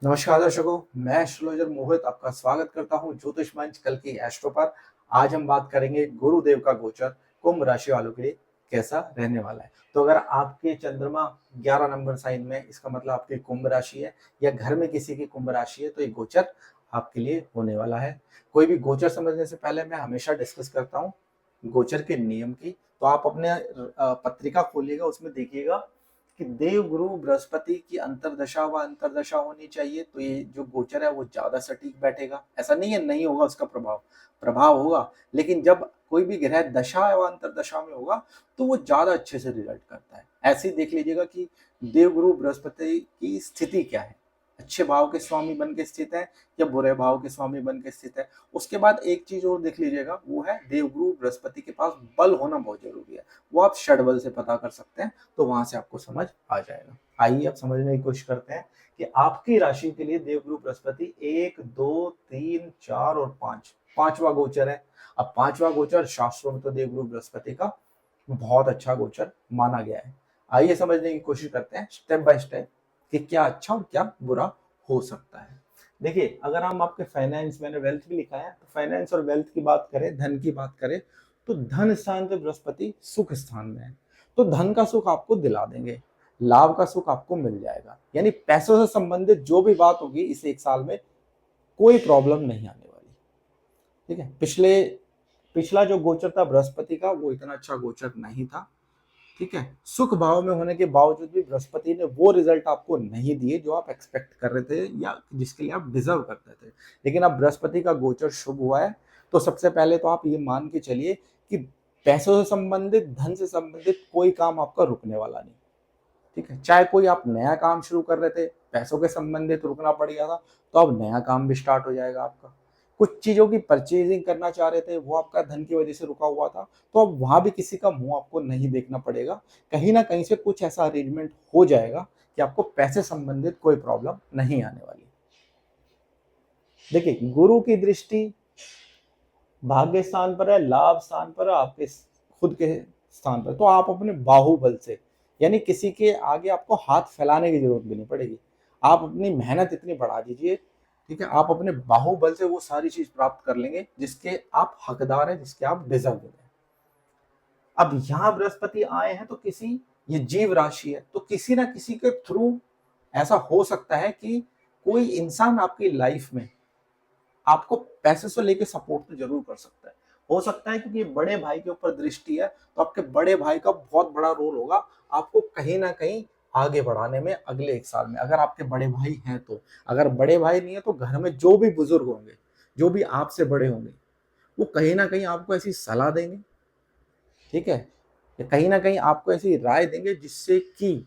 नमस्कार दर्शकों, मैं एस्ट्रोलॉजर मोहित आपका स्वागत करता हूं ज्योतिष मंच कल की एस्ट्रो पर। आज हम बात करेंगे गुरुदेव का गोचर कुंभ राशि वालों के लिए कैसा रहने वाला है। तो अगर आपके चंद्रमा 11 नंबर साइन में, इसका मतलब आपकी कुंभ राशि है या घर में किसी की कुंभ राशि है, तो ये गोचर आपके लिए होने वाला है। कोई भी गोचर समझने से पहले मैं हमेशा डिस्कस करता हूँ गोचर के नियम की। तो आप अपने पत्रिका खोलिएगा, उसमें देखिएगा कि देव गुरु बृहस्पति की अंतरदशा व अंतरदशा होनी चाहिए, तो ये जो गोचर है वो ज्यादा सटीक बैठेगा। ऐसा नहीं है नहीं होगा उसका प्रभाव, प्रभाव होगा, लेकिन जब कोई भी ग्रह दशा व अंतरदशा में होगा तो वो ज्यादा अच्छे से रिजल्ट करता है। ऐसे ही देख लीजिएगा कि देवगुरु बृहस्पति की स्थिति क्या है, अच्छे भाव के स्वामी बन के स्थित है या बुरे भाव के स्वामी बन के स्थित है। उसके बाद एक चीज और देख लीजिएगा, वो है देवगुरु बृहस्पति के पास बल होना बहुत जरूरी है। वो आप षड से पता कर सकते हैं, तो वहां से आपको समझ आ जाएगा। आइए अब समझने की कोशिश करते हैं कि आपकी राशि के लिए देवगुरु बृहस्पति 1, 2, 3, 4 और 5, पांचवा गोचर है। अब पांचवा गोचर शास्त्रों में तो देवगुरु बृहस्पति का बहुत अच्छा गोचर माना गया है। आइए समझने की कोशिश करते हैं स्टेप बाय स्टेप कि क्या अच्छा और क्या बुरा हो सकता है। देखिए, अगर हम आपके फाइनेंस, मैंने वेल्थ भी लिखा है, तो फाइनेंस और वेल्थ की बात करें, धन की बात करें, तो धन स्थान पे बृहस्पति सुख स्थान में है, तो धन का सुख आपको दिला देंगे, लाभ का सुख आपको मिल जाएगा। यानी पैसों से संबंधित जो भी बात होगी इस एक साल में कोई प्रॉब्लम नहीं आने वाली। ठीक है, पिछला जो गोचर था बृहस्पति का वो इतना अच्छा गोचर नहीं था। ठीक है, सुख भाव में होने के बावजूद भी बृहस्पति ने वो रिजल्ट आपको नहीं दिए जो आप एक्सपेक्ट कर रहे थे या जिसके लिए आप डिजर्व करते थे। लेकिन अब बृहस्पति का गोचर शुभ हुआ है, तो सबसे पहले तो आप ये मान के चलिए कि पैसों से संबंधित, धन से संबंधित कोई काम आपका रुकने वाला नहीं। ठीक है, चाहे कोई आप नया काम शुरू कर रहे थे, पैसों के संबंधित रुकना पड़ गया था, तो अब नया काम भी स्टार्ट हो जाएगा आपका। कुछ चीजों की परचेजिंग करना चाह रहे थे, वो आपका धन की वजह से रुका हुआ था, तो अब वहां भी किसी का मुंह आपको नहीं देखना पड़ेगा। कहीं ना कहीं से कुछ ऐसा अरेंजमेंट हो जाएगा कि आपको पैसे संबंधित कोई प्रॉब्लम नहीं आने वाली। देखिए, गुरु की दृष्टि भाग्य स्थान पर है, लाभ स्थान पर है, आपके खुद के स्थान पर, तो आप अपने बाहुबल से, यानी किसी के आगे आपको हाथ फैलाने की जरूरत भी नहीं पड़ेगी। आप अपनी मेहनत इतनी बढ़ा दीजिए, ठीक है, आप अपने बाहुबल से वो सारी चीज प्राप्त कर लेंगे जिसके आप हकदार हैं, जिसके आप डिजर्व हैं। अब यहाँ बृहस्पति आए हैं तो किसी, ये जीव राशि है, तो किसी ना किसी के थ्रू ऐसा हो सकता है कि कोई इंसान आपकी लाइफ में आपको पैसे से लेके सपोर्ट तो जरूर कर सकता है। हो सकता है क्योंकि बड़े भाई के ऊपर दृष्टि है, तो आपके बड़े भाई का बहुत बड़ा रोल होगा आपको कहीं ना कहीं आगे बढ़ाने में अगले एक साल में, अगर आपके बड़े भाई हैं तो। अगर बड़े भाई नहीं है तो घर में जो भी बुजुर्ग होंगे, जो भी आपसे बड़े होंगे, वो कहीं ना कहीं आपको ऐसी सलाह देंगे, ठीक है, या कहीं ना कहीं आपको ऐसी राय देंगे जिससे कि,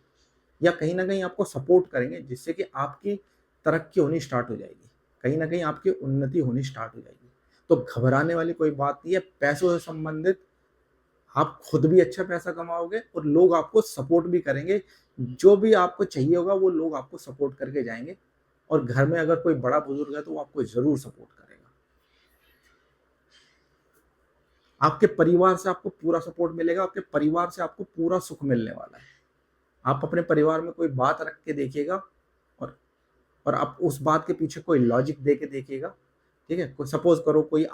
या कहीं ना कहीं आपको सपोर्ट करेंगे जिससे कि आपकी तरक्की होनी स्टार्ट हो जाएगी, कहीं ना कहीं आपकी उन्नति होनी स्टार्ट हो जाएगी। तो घबराने वाली कोई बात नहीं है। पैसों से संबंधित आप खुद भी अच्छा पैसा कमाओगे और लोग आपको सपोर्ट भी करेंगे। जो भी आपको चाहिए होगा वो लोग आपको सपोर्ट करके जाएंगे, और घर में अगर कोई बड़ा बुजुर्ग है तो वो आपको जरूर सपोर्ट करेगा। आपके परिवार से आपको पूरा सपोर्ट मिलेगा, आपके परिवार से आपको पूरा सुख मिलने वाला है। आप अपने परिवार में कोई बात रख के देखिएगा, और आप उस बात के पीछे कोई लॉजिक दे के देखिएगा। ठीक है, सपोज करो कोई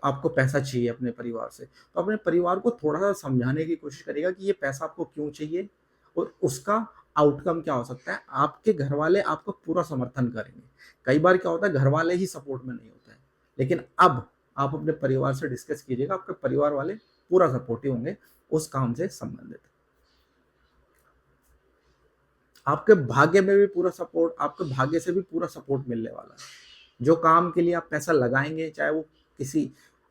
आपको पैसा चाहिए अपने परिवार से, तो अपने परिवार को थोड़ा सा समझाने की कोशिश करिएगा कि ये पैसा आपको क्यों चाहिए और उसका आउटकम क्या हो सकता है। आपके घर वाले आपको पूरा समर्थन करेंगे। कई बार क्या होता है, घर वाले ही सपोर्ट में नहीं होते हैं, लेकिन अब आप अपने परिवार से डिस्कस कीजिएगा, आपके परिवार वाले पूरा सपोर्टिव होंगे उस काम से संबंधित। आपके भाग्य में भी पूरा सपोर्ट, आपके भाग्य से भी पूरा सपोर्ट मिलने वाला है। जो काम के लिए आप पैसा लगाएंगे, चाहे वो किसी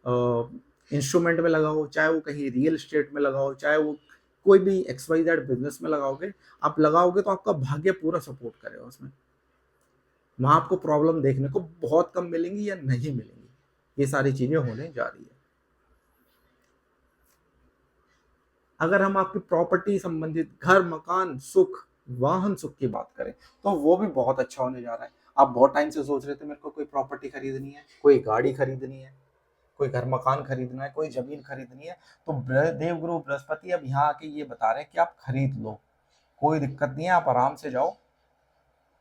इंस्ट्रूमेंट में लगाओ, चाहे वो कहीं रियल एस्टेट में लगाओ, चाहे वो कोई भी XYZ बिजनेस में लगाओगे, आप लगाओगे तो आपका भाग्य पूरा सपोर्ट करेगा उसमें। वहां आपको प्रॉब्लम देखने को बहुत कम मिलेंगी या नहीं मिलेंगी। ये सारी चीजें होने जा रही है। अगर हम आपकी प्रॉपर्टी संबंधित, घर, मकान, सुख, वाहन सुख की बात करें, तो वो भी बहुत अच्छा होने जा रहा है। आप बहुत टाइम से सोच रहे थे मेरे को कोई प्रॉपर्टी खरीदनी है, कोई गाड़ी खरीदनी है, कोई घर मकान खरीदना है, कोई जमीन खरीदनी है, तो देवगुरु बृहस्पति अब यहाँ आके ये बता रहे हैं कि आप खरीद लो, कोई दिक्कत नहीं है, आप आराम से जाओ,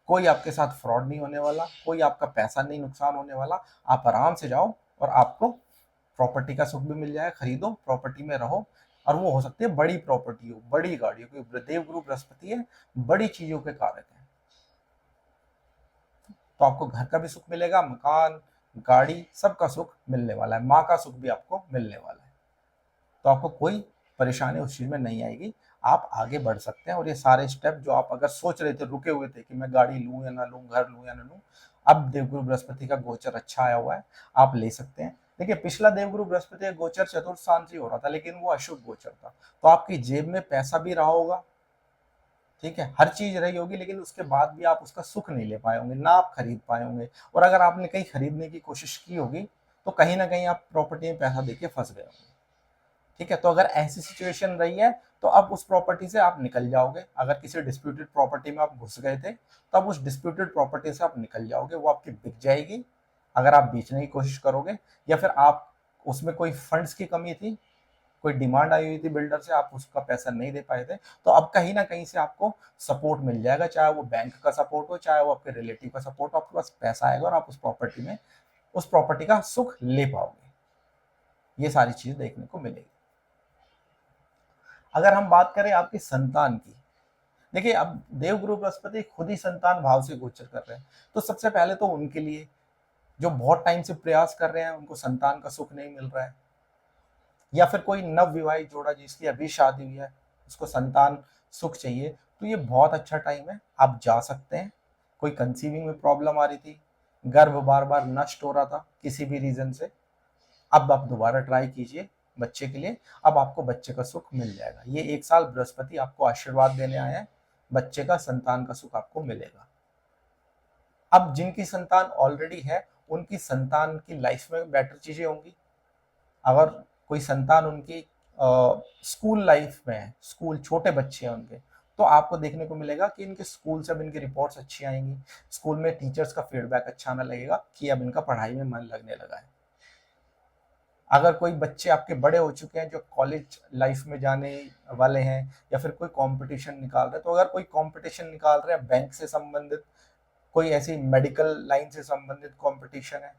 कोई आपके साथ फ्रॉड नहीं होने वाला, कोई आपका पैसा नहीं नुकसान होने वाला। आप आराम से जाओ और आपको प्रॉपर्टी का सुख भी मिल जाए, खरीदो, प्रॉपर्टी में रहो। और वो हो सकती है बड़ी प्रॉपर्टी हो, बड़ी गाड़ी हो, क्योंकि देवगुरु बृहस्पति है, बड़ी चीजों के कारक है। तो आपको घर का भी सुख मिलेगा, मकान, गाड़ी, सबका सुख मिलने वाला है, माँ का सुख भी आपको मिलने वाला है। तो आपको कोई परेशानी उस चीज में नहीं आएगी, आप आगे बढ़ सकते हैं। और ये सारे स्टेप जो आप अगर सोच रहे थे, रुके हुए थे कि मैं गाड़ी लूं या ना लूं, घर लूं या ना लूं, अब देवगुरु बृहस्पति का गोचर अच्छा आया हुआ है, आप ले सकते हैं। देखिए, पिछला देवगुरु बृहस्पति का गोचर चतुर्थ स्थान से हो रहा था, लेकिन वो अशुभ गोचर था। तो आपकी जेब में पैसा भी रहा होगा, ठीक है, हर चीज रही होगी, लेकिन उसके बाद भी आप उसका सुख नहीं ले पाए होंगे, ना आप खरीद पाए होंगे। और अगर आपने कहीं खरीदने की कोशिश की होगी, तो कहीं ना कहीं आप प्रॉपर्टी में पैसा देके फंस गए होंगे, ठीक है। तो अगर ऐसी सिचुएशन रही है, तो अब उस प्रॉपर्टी से आप निकल जाओगे। अगर किसी डिस्प्यूटेड प्रॉपर्टी में आप घुस गए थे, तो अब उस डिस्प्यूटेड प्रॉपर्टी से आप निकल जाओगे, वो आपकी बिक जाएगी अगर आप बेचने की कोशिश करोगे, या फिर आप उसमें कोई फंड्स की कमी थी, कोई डिमांड आई हुई थी बिल्डर से, आप उसका पैसा नहीं दे पाए थे, तो अब कहीं ना कहीं से आपको सपोर्ट मिल जाएगा, चाहे वो बैंक का सपोर्ट हो, चाहे वो आपके रिलेटिव का सपोर्ट हो, आपके पास पैसा आएगा और आप उस प्रॉपर्टी में, उस प्रॉपर्टी का सुख ले पाओगे। ये सारी चीज देखने को मिलेगी। अगर हम बात करें आपकी संतान की, देखिए, अब देवगुरु बृहस्पति खुद ही संतान भाव से गोचर कर रहे हैं, तो सबसे पहले तो उनके लिए जो बहुत टाइम से प्रयास कर रहे हैं, उनको संतान का सुख नहीं मिल रहा है, या फिर कोई नव विवाहित जोड़ा जिसकी अभी शादी हुई है, उसको संतान सुख चाहिए, तो ये बहुत अच्छा टाइम है, आप जा सकते हैं। कोई कंसीविंग में प्रॉब्लम आ रही थी, गर्भ बार बार नष्ट हो रहा था किसी भी रीजन से, अब आप दोबारा ट्राई कीजिए बच्चे के लिए, अब आपको बच्चे का सुख मिल जाएगा। ये एक साल बृहस्पति आपको आशीर्वाद देने आए हैं, बच्चे का, संतान का सुख आपको मिलेगा। अब जिनकी संतान ऑलरेडी है, उनकी संतान की लाइफ में बेटर चीजें होंगी। अगर कोई संतान उनकी स्कूल लाइफ में है, स्कूल, छोटे बच्चे हैं उनके, तो आपको देखने को मिलेगा कि इनके स्कूल से अब इनकी रिपोर्ट्स अच्छी आएंगी, स्कूल में टीचर्स का फीडबैक अच्छा आने लगेगा कि अब इनका पढ़ाई में मन लगने लगा है। अगर कोई बच्चे आपके बड़े हो चुके हैं जो कॉलेज लाइफ में जाने वाले हैं, या फिर कोई कंपटीशन निकाल रहे हैं, तो अगर कोई कंपटीशन निकाल रहे हैं बैंक से संबंधित, कोई ऐसी मेडिकल लाइन से संबंधित कंपटीशन है,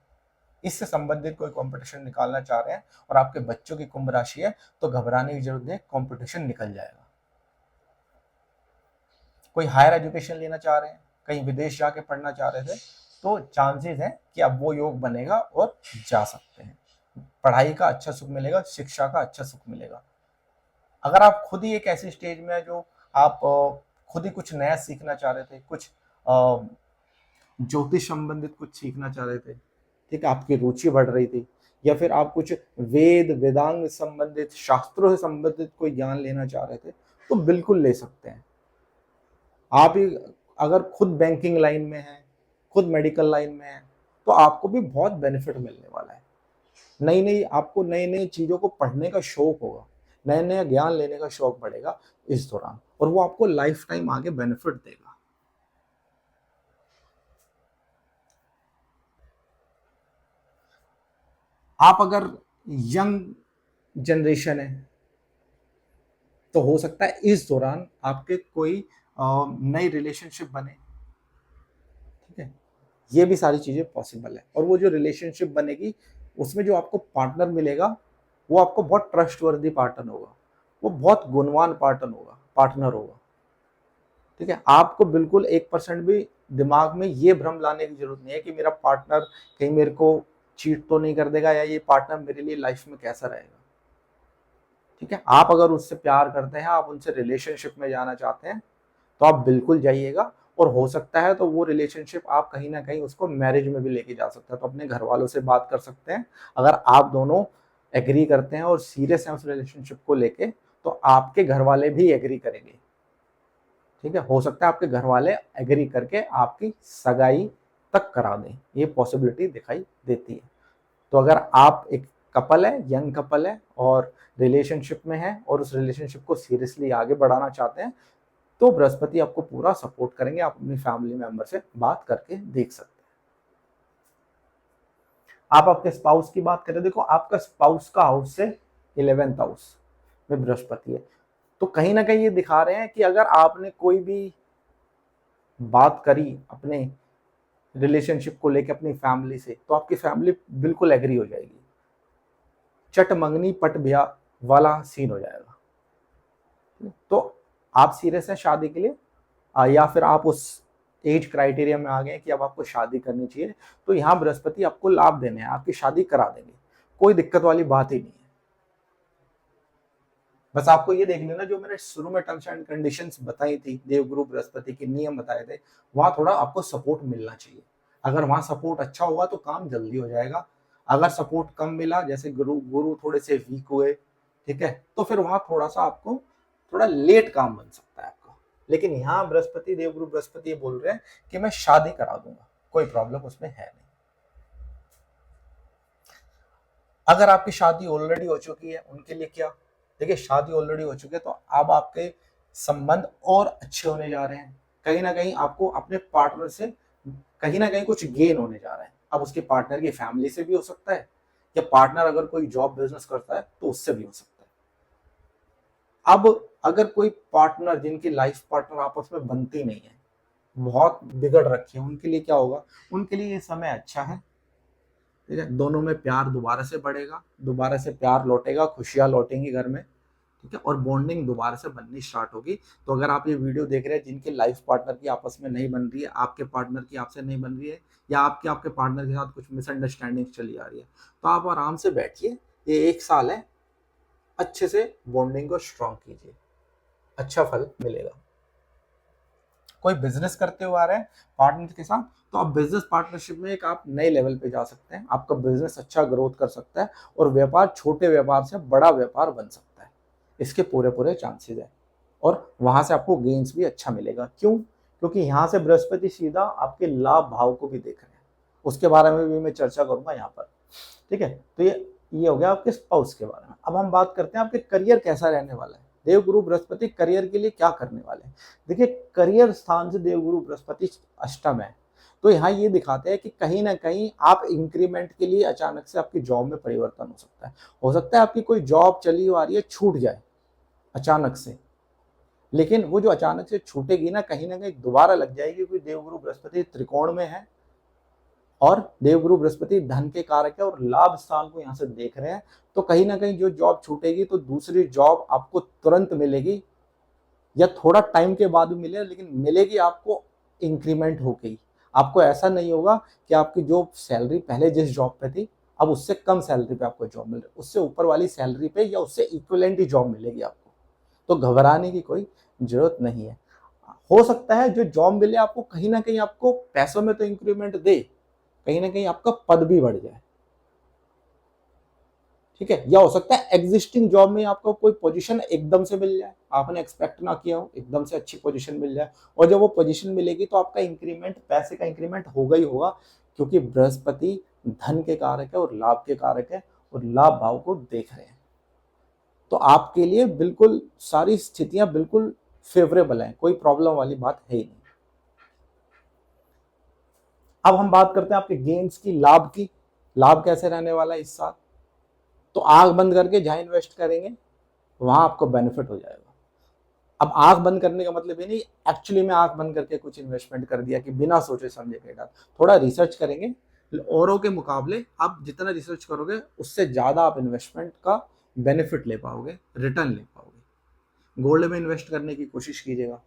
इससे संबंधित कोई कंपटीशन निकालना चाह रहे हैं और आपके बच्चों की कुंभ राशि है, तो घबराने की जरूरत नहीं, कंपटीशन निकल जाएगा। कोई हायर एजुकेशन लेना चाह रहे हैं, कहीं विदेश जाके पढ़ना चाह रहे थे, तो चांसेस है कि अब वो योग बनेगा और जा सकते हैं। पढ़ाई का अच्छा सुख मिलेगा, शिक्षा का अच्छा सुख मिलेगा। अगर आप खुद ही एक ऐसी स्टेज में है जो आप खुद ही कुछ नया सीखना चाह रहे थे, कुछ ज्योतिष संबंधित कुछ सीखना चाह रहे थे, ठीक है, आपकी रुचि बढ़ रही थी, या फिर आप कुछ वेद वेदांग संबंधित, शास्त्रों से संबंधित कोई ज्ञान लेना चाह रहे थे, तो बिल्कुल ले सकते हैं। आप ही अगर खुद बैंकिंग लाइन में है, खुद मेडिकल लाइन में है, तो आपको भी बहुत बेनिफिट मिलने वाला है। नई नई, आपको नई नई चीजों को पढ़ने का शौक होगा, नया नया ज्ञान लेने का शौक बढ़ेगा इस दौरान, और वो आपको लाइफ टाइम आगे बेनिफिट देगा। आप अगर यंग जनरेशन है, तो हो सकता है इस दौरान आपके कोई नई रिलेशनशिप बने, ठीक है, ये भी सारी चीजें पॉसिबल है। और वो जो रिलेशनशिप बनेगी, उसमें जो आपको पार्टनर मिलेगा, वो आपको बहुत ट्रस्टवर्दी पार्टनर होगा, वो बहुत गुणवान पार्टनर होगा, ठीक है। आपको बिल्कुल 1% भी दिमाग में ये भ्रम लाने की जरूरत नहीं है कि मेरा पार्टनर कहीं मेरे को चीट तो नहीं कर देगा, या ये पार्टनर मेरे लिए लाइफ में कैसा रहेगा, ठीक है। आप अगर उससे प्यार करते हैं, आप उनसे रिलेशनशिप में जाना चाहते हैं, तो आप बिल्कुल जाइएगा। और हो सकता है तो वो रिलेशनशिप आप कहीं ना कहीं उसको मैरिज में भी लेके जा सकते हैं, तो अपने घर वालों से बात कर सकते हैं। अगर आप दोनों एग्री करते हैं और सीरियस हैं उस रिलेशनशिप को लेके, तो आपके घर वाले भी एग्री करेंगे, ठीक है। हो सकता है आपके घर वाले एग्री करके आपकी सगाई तक करा दें, ये पॉसिबिलिटी दिखाई देती है। तो अगर आप एक कपल है, यंग कपल है, और रिलेशनशिप में है, और उस रिलेशनशिप को सीरियसली आगे बढ़ाना चाहते हैं, तो बृहस्पति आपको पूरा सपोर्ट करेंगे। आप अपनी फैमिली मेंबर से बात करके देख सकते हैं। आप आपके स्पाउस की बात करें, देखो आपका स्पाउस का हाउस से 11th हाउस में बृहस्पति है, तो कहीं ना कहीं ये दिखा रहे हैं कि अगर आपने कोई भी बात करी अपने रिलेशनशिप को लेके अपनी फैमिली से, तो आपकी फैमिली बिल्कुल एग्री हो जाएगी। चट मंगनी पट ब्याह वाला सीन हो जाएगा। तो आप सीरियस हैं शादी के लिए, या फिर आप उस एज क्राइटेरिया में आ गए कि अब आपको शादी करनी चाहिए, तो यहाँ बृहस्पति आपको लाभ देने हैं, आपकी शादी करा देंगे, कोई दिक्कत वाली बात ही नहीं है। बस आपको ये देख लेना, जो मैंने शुरू में टर्म्स एंड कंडीशंस बताई थी, देवगुरु बृहस्पति के नियम बताए थे, वहां थोड़ा आपको सपोर्ट मिलना चाहिए। अगर वहां सपोर्ट अच्छा हुआ तो काम जल्दी हो जाएगा। अगर सपोर्ट कम मिला, जैसे गुरु गुरु थोड़े से वीक हुए, ठीक है, तो फिर वहां थोड़ा सा आपको थोड़ा लेट काम बन सकता है आपका। लेकिन यहाँ बृहस्पति, देवगुरु बृहस्पति ये बोल रहे हैं कि मैं शादी करा दूंगा, कोई प्रॉब्लम उसमें है नहीं। अगर आपकी शादी ऑलरेडी हो चुकी है, उनके लिए क्या, देखिए शादी ऑलरेडी हो चुकी है तो अब आपके संबंध और अच्छे होने जा रहे हैं। कहीं ना कहीं आपको अपने पार्टनर से कहीं ना कहीं कुछ गेन होने जा रहा है। अब उसके पार्टनर की फैमिली से भी हो सकता है, या पार्टनर अगर कोई जॉब बिजनेस करता है तो उससे भी हो सकता है। अब अगर कोई पार्टनर, जिनकी लाइफ पार्टनर आपस में बनती नहीं है, बहुत बिगड़ रखी है, उनके लिए क्या होगा, उनके लिए ये समय अच्छा है। ठीक है, दोनों में प्यार दोबारा से बढ़ेगा, दोबारा से प्यार लौटेगा, खुशियां लौटेंगी घर में। ठीक है, और बॉन्डिंग दोबारा से बननी स्टार्ट होगी। तो अगर आप ये वीडियो देख रहे हैं, जिनके लाइफ पार्टनर की आपस में नहीं बन रही है, आपके पार्टनर की आपसे नहीं बन रही है, या आपके आपके पार्टनर के साथ कुछ मिसअंडरस्टैंडिंग चली आ रही है, तो आप आराम से बैठिए, ये 1 साल है, अच्छे से बॉन्डिंग को स्ट्रॉन्ग कीजिए, अच्छा फल मिलेगा। कोई बिजनेस करते हुए आ रहे हैं पार्टनर के साथ, तो आप बिजनेस पार्टनरशिप में एक आप नए लेवल पे जा सकते हैं, आपका बिजनेस अच्छा ग्रोथ कर सकता है, और व्यापार छोटे व्यापार से बड़ा व्यापार बन सकता है, इसके पूरे पूरे चांसेस है। और वहां से आपको गेन्स भी अच्छा मिलेगा। क्यों? क्योंकि यहाँ से बृहस्पति सीधा आपके लाभ भाव को भी देख रहे हैं, उसके बारे में भी मैं चर्चा करूंगा यहाँ पर। ठीक है, तो ये हो गया आपके स्पाउस के बारे में। अब हम बात करते हैं आपके करियर कैसा रहने वाला है। देवगुरु बृहस्पति करियर के लिए क्या करने वाले हैं। देखिए, करियर स्थान से देवगुरु बृहस्पति अष्टम है, तो यहाँ ये दिखाते हैं कि कहीं ना कहीं आप इंक्रीमेंट के लिए अचानक से आपकी जॉब में परिवर्तन हो सकता है। हो सकता है आपकी कोई जॉब चली आ रही है, छूट जाए अचानक से, लेकिन वो जो अचानक से छूटेगी ना कहीं दोबारा लग जाएगी, क्योंकि देवगुरु बृहस्पति त्रिकोण में है, और देवगुरु बृहस्पति धन के कारक है, और लाभ स्थान को यहाँ से देख रहे हैं। तो कहीं ना कहीं जो जॉब छूटेगी, तो दूसरी जॉब आपको तुरंत मिलेगी, या थोड़ा टाइम के बाद भी मिले, लेकिन मिलेगी आपको इंक्रीमेंट हो गई। आपको ऐसा नहीं होगा कि आपकी जो सैलरी पहले जिस जॉब पे थी, अब उससे कम सैलरी पे आपको जॉब मिल रही, उससे ऊपर वाली सैलरी पे या उससे इक्विवेलेंट ही जॉब मिलेगी आपको। तो घबराने की कोई जरूरत नहीं है। हो सकता है जो जॉब मिले आपको, कहीं ना कहीं आपको पैसों में तो इंक्रीमेंट दे, कहीं ना कहीं आपका पद भी बढ़ जाए। ठीक है, या हो सकता है एग्जिस्टिंग जॉब में आपको कोई पोजीशन एकदम से मिल जाए, आपने एक्सपेक्ट ना किया हो, एकदम से अच्छी पोजीशन मिल जाए, और जब वो पोजीशन मिलेगी तो आपका इंक्रीमेंट, पैसे का इंक्रीमेंट होगा ही होगा, क्योंकि बृहस्पति धन के कारक है और लाभ के कारक है, और लाभ भाव को देख रहे हैं। तो आपके लिए बिल्कुल सारी स्थितियां बिल्कुल फेवरेबल हैं, कोई प्रॉब्लम वाली बात है ही नहीं। अब हम बात करते हैं आपके गेन्स की, लाभ की। लाभ कैसे रहने वाला है इस साल, तो आंख बंद करके जहां इन्वेस्ट करेंगे वहां आपको बेनिफिट हो जाएगा। अब आंख बंद करने का मतलब ये नहीं एक्चुअली में आंख बंद करके कुछ इन्वेस्टमेंट कर दिया कि बिना सोचे समझे कर, थोड़ा रिसर्च करेंगे। औरों के मुकाबले आप जितना रिसर्च करोगे, उससे ज्यादा आप इन्वेस्टमेंट का बेनिफिट ले पाओगे, रिटर्न ले पाओगे। गोल्ड में इन्वेस्ट करने की कोशिश कीजिएगा,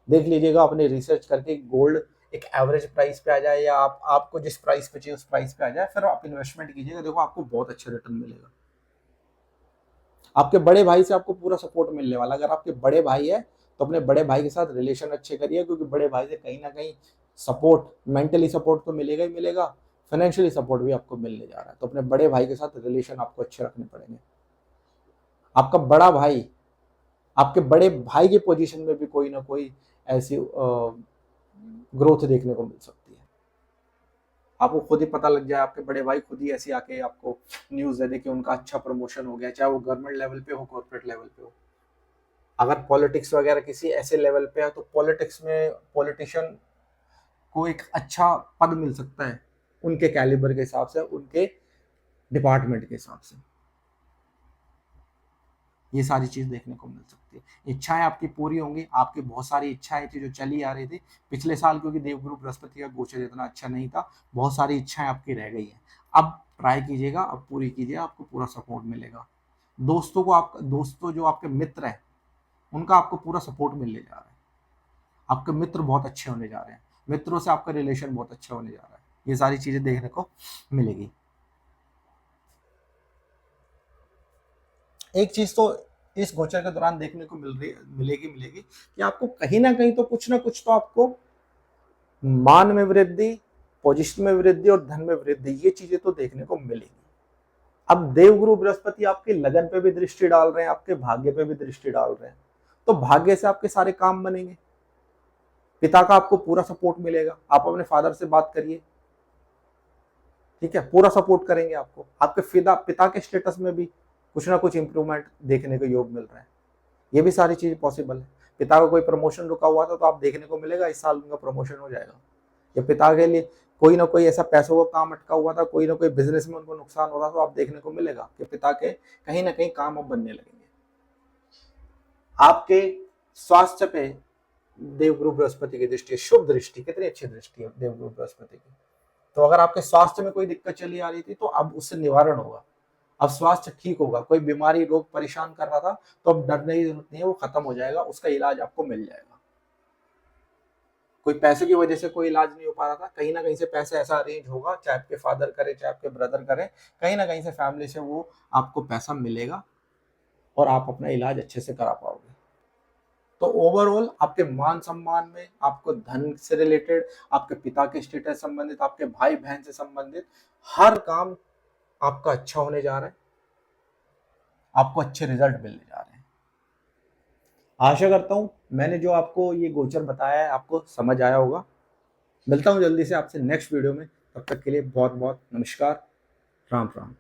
देख लीजिएगा अपने रिसर्च करके गोल्ड एक एवरेज प्राइस पे आ जाए, या आपको जिस प्राइस पे चाहिए उस प्राइस पे आ जाए, फिर आप इन्वेस्टमेंट कीजिएगा, देखो आपको बहुत अच्छा रिटर्न मिलेगा। आपके बड़े भाई से आपको पूरा सपोर्ट मिलने वाला। अगर आपके बड़े भाई है तो अपने बड़े भाई के साथ रिलेशन अच्छे करिए, क्योंकि बड़े भाई से कहीं ना कहीं सपोर्ट, मेंटली सपोर्ट तो मिलेगा ही मिलेगा, फाइनेंशियली सपोर्ट भी आपको मिलने जा रहा है। तो अपने बड़े भाई के साथ रिलेशन आपको अच्छे रखने पड़ेंगे। आपका बड़ा भाई, आपके बड़े भाई की पोजीशन में भी कोई ना कोई ऐसी ग्रोथ देखने को मिल सकती है। आपको खुद ही पता लग जाए, आपके बड़े भाई खुद ही ऐसी आके आपको न्यूज दे दे कि उनका अच्छा प्रमोशन हो गया, चाहे वो गवर्नमेंट लेवल पे हो, कॉर्पोरेट लेवल पे हो। अगर पॉलिटिक्स वगैरह किसी ऐसे लेवल पे है, तो पॉलिटिक्स में पॉलिटिशियन को एक अच्छा पद मिल सकता है, उनके कैलिबर के हिसाब से, उनके डिपार्टमेंट के हिसाब से। ये सारी चीज देखने को मिल सकती है। इच्छाएं आपकी पूरी होंगी, आपकी बहुत सारी इच्छाएं थी जो चली आ रही थी पिछले साल, क्योंकि देवगुरु बृहस्पति का गोचर इतना अच्छा नहीं था, बहुत सारी इच्छाएं आपकी रह गई हैं। अब ट्राई कीजिएगा, अब पूरी कीजिए, आपको पूरा सपोर्ट मिलेगा। दोस्तों को, आप दोस्तों जो आपके मित्र हैं उनका आपको पूरा सपोर्ट मिलने जा रहा है। आपके मित्र बहुत अच्छे होने जा रहे हैं, मित्रों से आपका रिलेशन बहुत अच्छा होने जा रहा है। ये सारी चीजें देखने को मिलेगी। एक चीज तो इस गोचर के दौरान देखने को मिलेगी कि आपको कहीं ना कहीं तो कुछ ना कुछ तो आपको मान में वृद्धि, पोजीशन में वृद्धि और धन में वृद्धि, ये चीजें तो देखने को मिलेगी। अब देवगुरु बृहस्पति आपके लगन पे भी दृष्टि डाल रहे हैं, आपके भाग्य पे भी दृष्टि डाल रहे हैं, तो भाग्य से आपके सारे काम बनेंगे। पिता का आपको पूरा सपोर्ट मिलेगा। आप अपने फादर से बात करिए, ठीक है, पूरा सपोर्ट करेंगे आपको। आपके पिता के स्टेटस में भी कुछ ना कुछ इंप्रूवमेंट देखने को योग मिल रहा है। ये भी सारी चीज पॉसिबल है। पिता का कोई प्रमोशन रुका हुआ था तो आप देखने को मिलेगा इस साल उनका प्रमोशन हो जाएगा। या पिता के लिए कोई ना कोई ऐसा पैसों का काम अटका हुआ था, कोई ना कोई बिजनेस में उनको नुकसान हो रहा था, तो आप देखने को मिलेगा कि पिता के कहीं ना कहीं काम अब बनने लगेंगे। आपके स्वास्थ्य पे देवगुरु बृहस्पति की दृष्टि, शुभ दृष्टि, कितनी अच्छी दृष्टि है देवगुरु बृहस्पति की। तो अगर आपके स्वास्थ्य में कोई दिक्कत चली आ रही थी तो अब उससे निवारण होगा, अब स्वास्थ्य ठीक होगा। कोई बीमारी, रोग परेशान कर रहा था तो अब डरने की जरूरत नहीं है, वो खत्म हो जाएगा, उसका इलाज आपको मिल जाएगा। कोई पैसे की वजह से कोई इलाज नहीं हो पा रहा था, कहीं ना कहीं से पैसे ऐसा अरेंज होगा, चाहे आपके फादर करे चाहे आपके ब्रदर करे, कहीं ना कहीं से फैमिली से वो आपको पैसा मिलेगा और आप अपना इलाज अच्छे से करा पाओगे। तो ओवरऑल आपके मान सम्मान में, आपको धन से रिलेटेड, आपके पिता के स्टेटस संबंधित, आपके भाई बहन से संबंधित हर काम आपका अच्छा होने जा रहा है, आपको अच्छे रिजल्ट मिलने जा रहे हैं। आशा करता हूं मैंने जो आपको ये गोचर बताया है आपको समझ आया होगा। मिलता हूं जल्दी से आपसे नेक्स्ट वीडियो में, तब तक के लिए बहुत बहुत नमस्कार, राम राम।